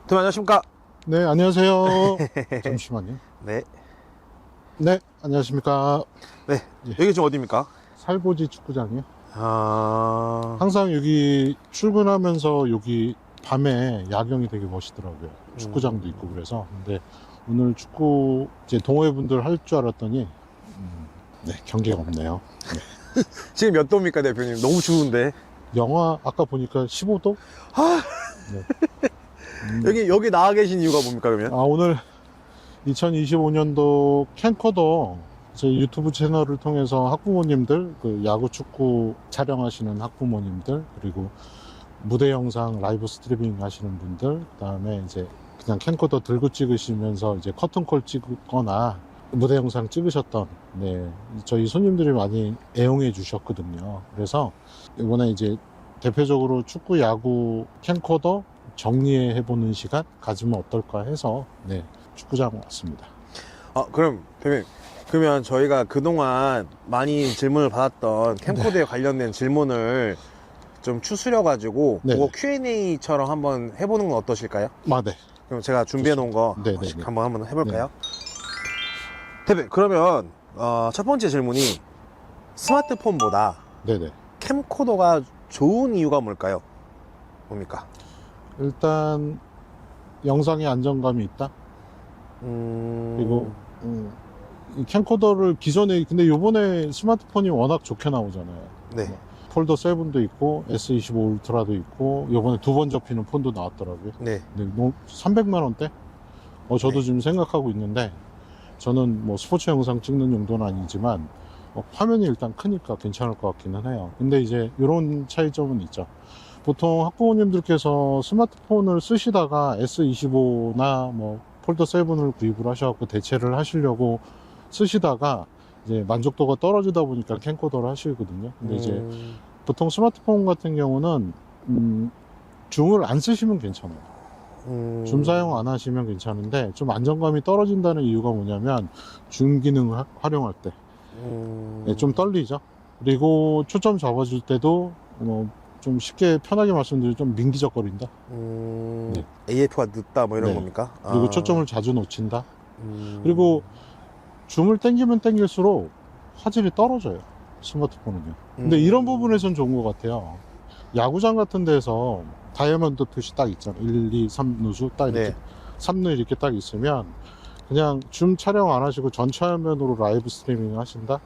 대표님 안녕하십니까? 네, 안녕하세요. 잠시만요. 네. 네, 안녕하십니까. 네. 예. 여기 지금 어디입니까? 살보지 축구장이요. 아. 항상 여기 출근하면서 여기 밤에 야경이 되게 멋있더라고요. 축구장도 있고 그래서. 근데 오늘 축구 이제 동호회 분들 할 줄 알았더니 네, 경기가 없네요. 네. 지금 몇 도입니까, 대표님? 너무 추운데. 영하 아까 보니까 15도? 네. 여기 나와 계신 이유가 뭡니까, 그러면? 오늘 2025년도 캠코더 제 유튜브 채널을 통해서 학부모님들, 그 야구 축구 촬영하시는 학부모님들, 그리고 무대 영상 라이브 스트리밍 하시는 분들, 그 다음에 이제 그냥 캠코더 들고 찍으시면서 이제 커튼콜 찍거나 무대 영상 찍으셨던, 네, 저희 손님들이 많이 애용해 주셨거든요. 그래서 이번에 이제 대표적으로 축구, 야구, 캠코더 정리해보는 시간 가지면 어떨까 해서, 네, 축구장 왔습니다. 그럼, 대표님. 그러면 저희가 그동안 많이 질문을 받았던 캠코더에 관련된 질문을 좀 추스려가지고, 네. 그거 Q&A처럼 한번 해보는 건 어떠실까요? 네. 그럼 제가 준비해 놓은 거 네, 한번 해볼까요? 대표님, 그러면, 첫 번째 질문이 스마트폰보다 네네. 캠코더가 좋은 이유가 뭘까요? 뭡니까? 일단 영상에 안정감이 있다. 그리고 이 캠코더를 기존에 근데 요번에 스마트폰이 워낙 좋게 나오잖아요. 네. 폴더 7도 있고 S25 울트라도 있고 요번에 두 번 접히는 폰도 나왔더라고요. 네. 근데 뭐 300만 원대? 저도 네. 지금 생각하고 있는데 저는 뭐 스포츠 영상 찍는 용도는 아니지만 화면이 일단 크니까 괜찮을 것 같기는 해요. 근데 이제 이런 차이점은 있죠. 보통 학부모님들께서 스마트폰을 쓰시다가 S25나 뭐 폴더 7을 구입을 하셔갖고 대체를 하시려고 쓰시다가 이제 만족도가 떨어지다 보니까 캠코더를 하시거든요. 근데 이제 보통 스마트폰 같은 경우는 줌을 안 쓰시면 괜찮아요. 줌 사용 안 하시면 괜찮은데 좀 안정감이 떨어진다는 이유가 뭐냐면 줌 기능을 활용할 때 네, 좀 떨리죠. 그리고 초점 잡아줄 때도 좀 쉽게 편하게 말씀드리면 좀 민기적거린다. 네. AF가 늦다 뭐 이런 네. 겁니까? 그리고 초점을 자주 놓친다. 그리고 줌을 당기면 당길수록 화질이 떨어져요, 스마트폰은요. 근데 이런 부분에선 좋은 것 같아요. 야구장 같은 데서 다이아몬드 표시 딱 있잖아요. 1, 2, 3누수 딱 이렇게 네. 3루 이렇게 딱 있으면 그냥 줌 촬영 안 하시고 전체 화면으로 라이브 스트리밍 하신다?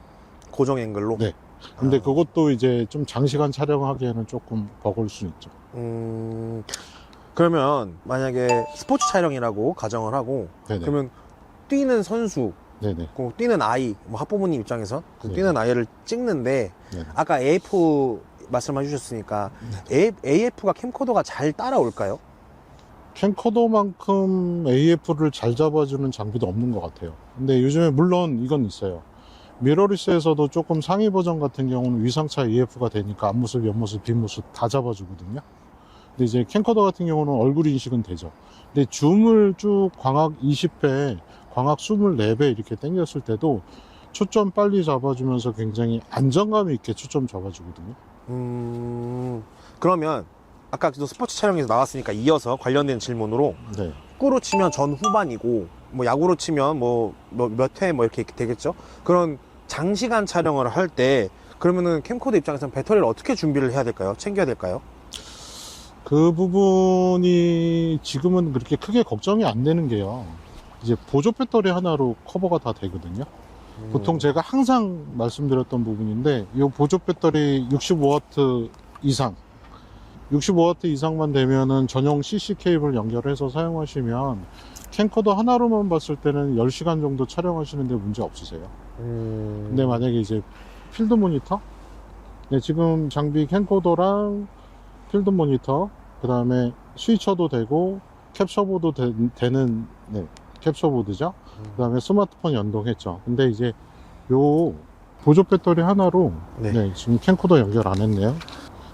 고정 앵글로? 네. 근데 그것도 이제 좀 장시간 촬영하기에는 조금 버거울 수 있죠. 그러면 만약에 스포츠 촬영이라고 가정을 하고 네네. 그러면 뛰는 선수, 네네. 뛰는 아이, 뭐 학부모님 입장에서 네. 뛰는 아이를 찍는데 네네. 아까 AF 말씀해 주셨으니까 AF가 캠코더가 잘 따라올까요? 캠코더만큼 AF를 잘 잡아주는 장비도 없는 것 같아요. 근데 요즘에 물론 이건 있어요. 미러리스에서도 조금 상위 버전 같은 경우는 위상차 AF가 되니까 앞모습, 옆모습, 뒷모습 다 잡아주거든요. 근데 이제 캠코더 같은 경우는 얼굴 인식은 되죠. 근데 줌을 쭉 광학 20배, 광학 24배 이렇게 당겼을 때도 초점 빨리 잡아주면서 굉장히 안정감 있게 초점 잡아주거든요. 그러면 아까 또 스포츠 촬영에서 나왔으니까 이어서 관련된 질문으로 네. 축구로 치면 전후반이고 뭐 야구로 치면 뭐 몇 회 뭐 이렇게 되겠죠. 그런 장시간 촬영을 할 때 그러면은 캠코더 입장에서는 배터리를 어떻게 준비를 해야 될까요? 챙겨야 될까요? 그 부분이 지금은 그렇게 크게 걱정이 안 되는 게요. 이제 보조 배터리 하나로 커버가 다 되거든요. 보통 제가 항상 말씀드렸던 부분인데 이 보조 배터리 65W 이상 65W 이상만 되면은 전용 CC 케이블 연결해서 사용하시면 캠코더 하나로만 봤을 때는 10시간 정도 촬영하시는데 문제 없으세요. 근데 만약에 이제 필드 모니터, 네, 지금 장비 캠코더랑 필드 모니터, 그 다음에 스위처도 되고 캡처보드 되는 네, 캡처보드죠. 그 다음에 스마트폰 연동했죠. 근데 이제 요 보조 배터리 하나로 네. 네, 지금 캠코더 연결 안 했네요.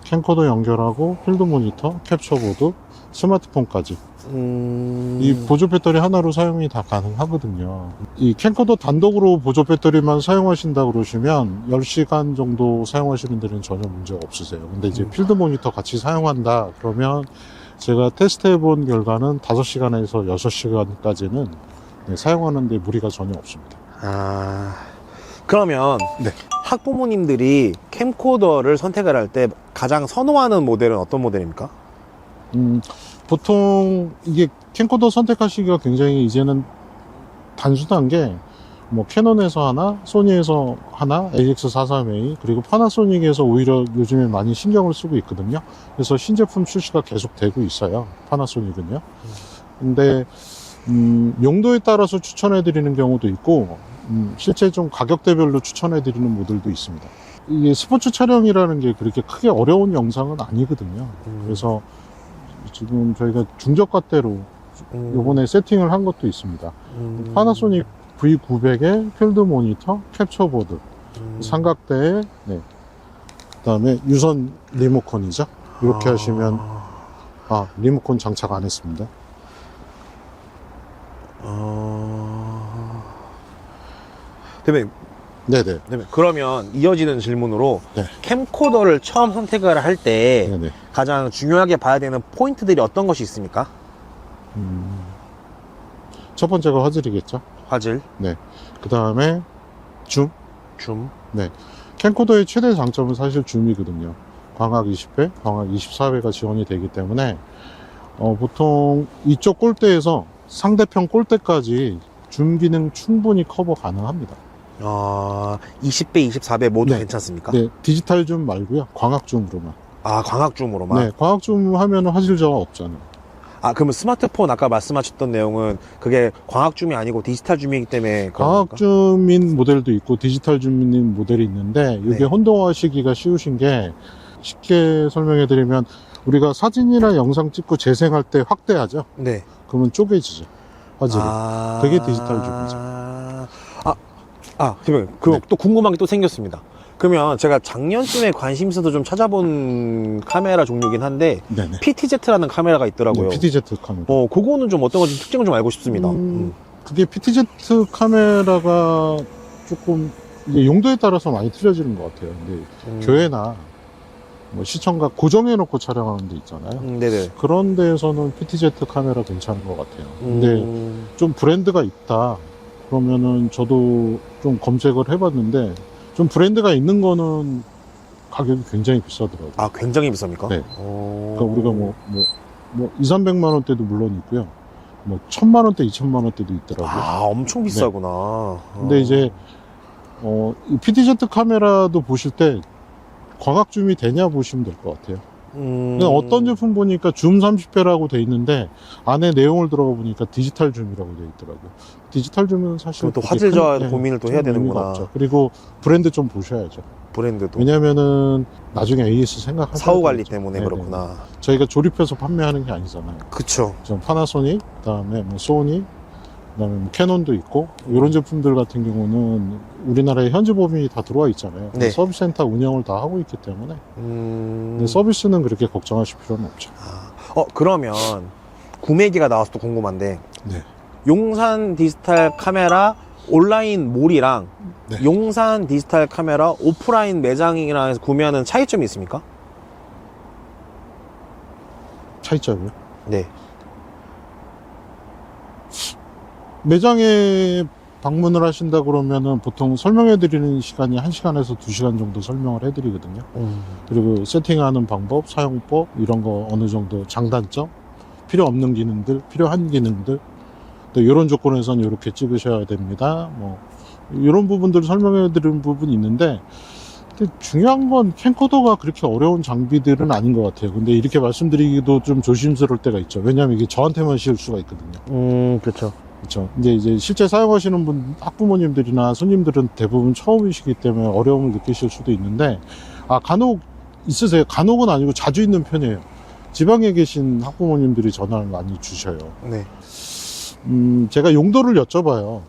캠코더 연결하고 필드 모니터, 캡처보드, 스마트폰까지 이 보조 배터리 하나로 사용이 다 가능하거든요. 이 캠코더 단독으로 보조 배터리만 사용하신다 그러시면 10시간 정도 사용하시는 데는 전혀 문제가 없으세요. 근데 이제 필드 모니터 같이 사용한다 그러면 제가 테스트 해본 결과는 5시간에서 6시간까지는 사용하는데 무리가 전혀 없습니다. 아, 그러면 네. 학부모님들이 캠코더를 선택을 할 때 가장 선호하는 모델은 어떤 모델입니까? 보통 이게 캠코더 선택하시기가 굉장히 이제는 단순한 게 뭐 캐논에서 하나, 소니에서 하나, AX43A 그리고 파나소닉에서 오히려 요즘에 많이 신경을 쓰고 있거든요. 그래서 신제품 출시가 계속 되고 있어요. 파나소닉은요. 근데 용도에 따라서 추천해 드리는 경우도 있고 실제 좀 가격대별로 추천해 드리는 모델도 있습니다. 이게 스포츠 촬영이라는 게 그렇게 크게 어려운 영상은 아니거든요. 그래서 지금 저희가 중저가대로 요번에 세팅을 한 것도 있습니다. 파나소닉 V900에 필드 모니터, 캡처보드, 삼각대에 네. 그다음에 유선 리모컨이죠. 이렇게 하시면 리모컨 장착 안 했습니다. 대표님, 네네. 그러면 이어지는 질문으로 네. 캠코더를 처음 선택을 할 때 네네. 가장 중요하게 봐야 되는 포인트들이 어떤 것이 있습니까? 첫 번째가 화질이겠죠. 화질, 네. 그 다음에 줌. 줌. 네. 캠코더의 최대 장점은 사실 줌이거든요. 광학 20배, 광학 24배가 지원이 되기 때문에 보통 이쪽 꼴대에서 상대편 꼴대까지 줌 기능 충분히 커버 가능합니다. 20배, 24배 모두 네. 괜찮습니까? 네, 디지털 줌 말고요. 광학 줌으로만. 광학 줌으로만? 네, 광학 줌 하면은 화질 저하 없잖아요. 그러면 스마트폰 아까 말씀하셨던 내용은 그게 광학 줌이 아니고 디지털 줌이기 때문에 광학 줌인 모델도 있고 디지털 줌인 모델이 있는데 이게 네. 혼동하시기가 쉬우신 게 쉽게 설명해 드리면 우리가 사진이나 영상 찍고 재생할 때 확대하죠. 네. 그러면 쪼개지죠. 화질이. 그게 디지털 줌이죠. 대표님, 또 궁금한 게 또 생겼습니다. 그러면 제가 작년쯤에 관심 있어서 좀 찾아본 카메라 종류긴 한데 네네. PTZ라는 카메라가 있더라고요. 네, PTZ 카메라. 그거는 좀 어떤 건지 특징을 좀 알고 싶습니다. 그게 PTZ 카메라가 조금 이게 용도에 따라서 많이 틀려지는 것 같아요. 근데 교회나 뭐 시청각 고정해놓고 촬영하는 데 있잖아요. 네네. 그런 데에서는 PTZ 카메라 괜찮은 것 같아요. 근데 좀 브랜드가 있다. 그러면은 저도 좀 검색을 해봤는데 좀 브랜드가 있는 거는 가격이 굉장히 비싸더라고요. 굉장히 비쌉니까? 네. 그러니까 우리가 뭐 2, 300만 원대도 물론 있고요. 뭐 1000만 원대, 2000만 원대도 있더라고요. 엄청 비싸구나. 근데 이제 이 PTZ 카메라도 보실 때 광학 줌이 되냐 보시면 될 것 같아요. 그냥 어떤 제품 보니까 줌 30배라고 돼 있는데 안에 내용을 들어가 보니까 디지털 줌이라고 돼 있더라고요. 디지털 줌은 사실 그럼 또 화질 저하 큰, 고민을 또 해야 의미가 되는구나. 없죠. 그리고 브랜드 좀 보셔야죠. 브랜드도. 왜냐면은 나중에 AS 생각하셔야 사후 관리 되겠죠. 때문에 네네. 그렇구나. 저희가 조립해서 판매하는 게 아니잖아요. 그쵸. 전 파나소닉, 그다음에 뭐 소니, 그다음에 뭐 캐논도 있고 이런 제품들 같은 경우는 우리나라에 현지 법인이 다 들어와 있잖아요. 네. 서비스 센터 운영을 다 하고 있기 때문에 근데 서비스는 그렇게 걱정하실 필요는 없죠. 그러면 구매기가 나와서 또 궁금한데 네. 용산 디지털 카메라 온라인 몰이랑 네. 용산 디지털 카메라 오프라인 매장이랑 해서 구매하는 차이점이 있습니까? 차이점이요? 네. 매장에 방문을 하신다 그러면은 보통 설명해 드리는 시간이 1시간에서 2시간 정도 설명을 해 드리거든요. 그리고 세팅하는 방법, 사용법 이런 거 어느 정도 장단점, 필요 없는 기능들, 필요한 기능들 또 이런 조건에서는 이렇게 찍으셔야 됩니다. 뭐 이런 부분들을 설명해 드리는 부분이 있는데 근데 중요한 건 캠코더가 그렇게 어려운 장비들은 아닌 것 같아요. 근데 이렇게 말씀드리기도 좀 조심스러울 때가 있죠. 왜냐하면 이게 저한테만 씌울 수가 있거든요. 그렇죠. 그렇죠. 근데 이제 실제 사용하시는 분, 학부모님들이나 손님들은 대부분 처음이시기 때문에 어려움을 느끼실 수도 있는데, 간혹 있으세요. 간혹은 아니고 자주 있는 편이에요. 지방에 계신 학부모님들이 전화를 많이 주셔요. 네. 제가 용도를 여쭤봐요.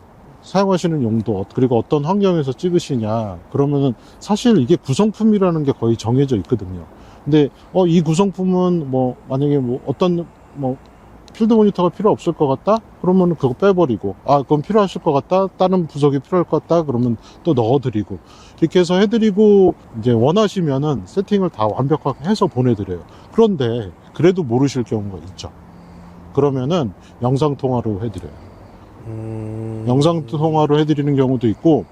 사용하시는 용도, 그리고 어떤 환경에서 찍으시냐. 그러면은 사실 이게 구성품이라는 게 거의 정해져 있거든요. 근데, 이 구성품은 만약에 어떤, 필드 모니터가 필요 없을 것 같다? 그러면 그거 빼버리고, 그건 필요하실 것 같다? 다른 부속이 필요할 것 같다? 그러면 또 넣어드리고, 이렇게 해서 해드리고, 이제 원하시면은 세팅을 다 완벽하게 해서 보내드려요. 그런데 그래도 모르실 경우가 있죠. 그러면은 영상통화로 해드려요. 영상통화로 해드리는 경우도 있고,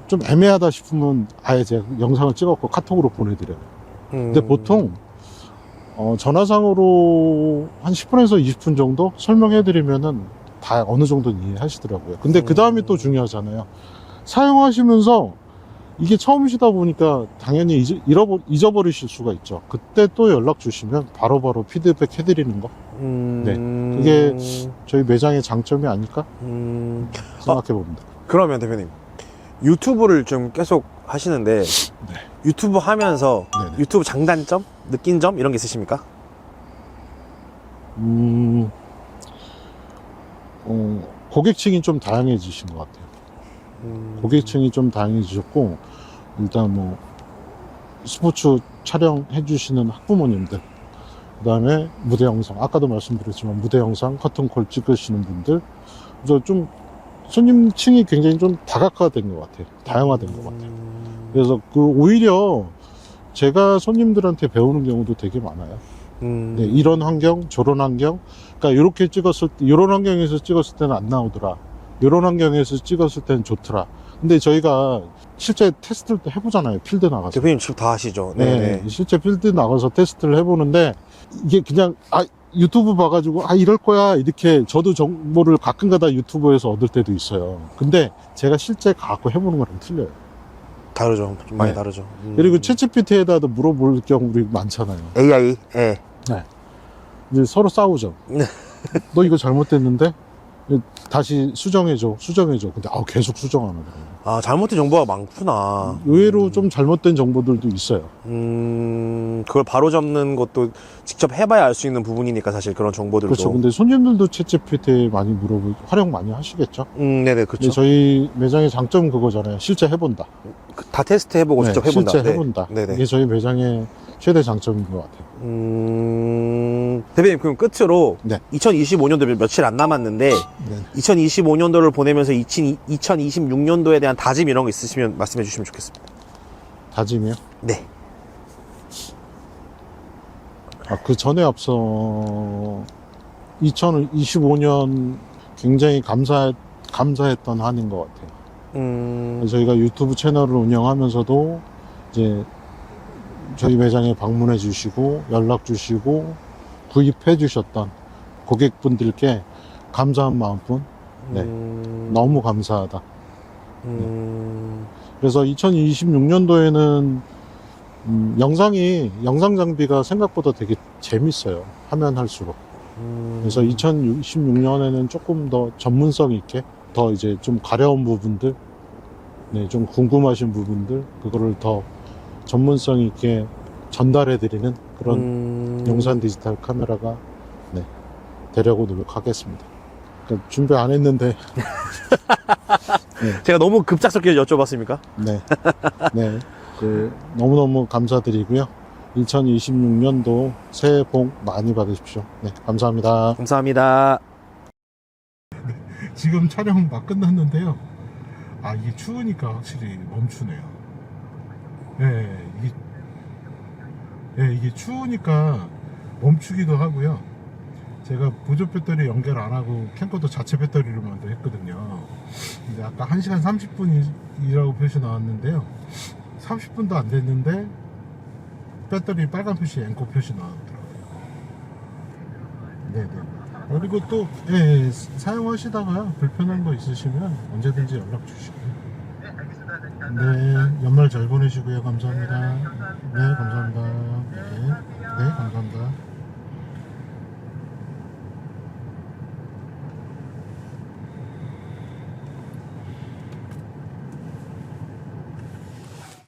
좀 애매하다 싶으면 아예 제가 영상을 찍어서 카톡으로 보내드려요. 근데 보통 전화상으로 한 10분에서 20분 정도 설명해드리면은 다 어느 정도는 이해하시더라고요. 근데 그 다음이 또 중요하잖아요. 사용하시면서 이게 처음이시다 보니까 당연히 잊어버리실 수가 있죠. 그때 또 연락 주시면 바로바로 피드백 해드리는 거. 네. 그게 저희 매장의 장점이 아닐까 생각해 봅니다. 그러면 대표님, 유튜브를 좀 계속 하시는데 네. 유튜브 하면서 네네. 유튜브 장단점, 느낀 점 이런 게 있으십니까? 고객층이 좀 다양해지신 것 같아요. 고객층이 좀 다양해지셨고, 일단 뭐 스포츠 촬영해 주시는 학부모님들, 그 다음에 무대 영상, 아까도 말씀드렸지만 무대 영상, 커튼콜 찍으시는 분들, 그래서 좀 손님층이 굉장히 좀 다각화된 것 같아요. 다양화된 것 같아요. 그래서 오히려 제가 손님들한테 배우는 경우도 되게 많아요. 네, 이런 환경, 저런 환경, 그러니까 이렇게 찍었을 때, 이런 환경에서 찍었을 때는 안 나오더라. 이런 환경에서 찍었을 때는 좋더라. 근데 저희가 실제 테스트를 또 해보잖아요. 필드 나가서. 대표님 지금 다 하시죠? 네, 실제 필드 나가서 테스트를 해보는데, 이게 그냥 유튜브 봐가지고 이럴 거야 이렇게 저도 정보를 가끔가다 유튜브에서 얻을 때도 있어요. 근데 제가 실제 가고 해보는 거랑 틀려요. 다르죠. 좀 많이 네. 다르죠. 그리고 챗GPT에다도 물어볼 경우도 많잖아요. AI. 예. 이제 서로 싸우죠. 네. 너 이거 잘못됐는데 다시 수정해줘. 근데 계속 수정하는 거예요. 아, 잘못된 정보가 많구나. 의외로 좀 잘못된 정보들도 있어요. 그걸 바로 잡는 것도 직접 해봐야 알 수 있는 부분이니까 사실 그런 정보들도. 그렇죠. 근데 손님들도 챗GPT 많이 활용 많이 하시겠죠. 네네, 근데 그렇죠. 저희 매장의 장점은 그거잖아요. 실제 해본다. 다 테스트 해보고 직접 해본다. 실제 해본다. 네네. 이게 저희 매장의 최대 장점인 것 같아요. 대표님, 그럼 끝으로 네. 2025년도 며칠 안 남았는데 네. 2025년도를 보내면서 2026년도에 대한 다짐 이런 거 있으시면 말씀해 주시면 좋겠습니다. 다짐이요? 네. 그 전에 앞서 2025년 굉장히 감사했던 한 해인 것 같아요. 저희가 유튜브 채널을 운영하면서도 이제 저희 매장에 방문해 주시고 연락 주시고 구입해 주셨던 고객분들께 감사한 마음뿐 너무 감사하다. 그래서 2026년도에는 영상 장비가 생각보다 되게 재밌어요. 하면 할수록. 그래서 2026년에는 조금 더 전문성 있게 더 이제 좀 가려운 부분들, 좀 궁금하신 부분들, 그거를 더 전문성 있게 전달해 드리는 그런 영상 디지털 카메라가 되려고 노력하겠습니다. 그러니까 준비 안 했는데 제가 너무 급작스럽게 여쭤봤습니까? 네. 너무너무 감사드리고요. 2026년도 새해 복 많이 받으십시오. 네, 감사합니다. 감사합니다. 지금 촬영 막 끝났는데요. 이게 추우니까 확실히 멈추네요. 이게 추우니까 멈추기도 하고요. 제가 보조 배터리 연결 안 하고 캠코더 자체 배터리로만 했거든요. 근데 아까 1시간 30분이라고 표시 나왔는데요. 30분도 안 됐는데 배터리 빨간 표시 앵커 표시 나왔더라고요. 그리고 또 사용하시다가 불편한 거 있으시면 언제든지 연락 주시고요. 연말 잘 보내시고요. 감사합니다. 감사합니다. 감사합니다.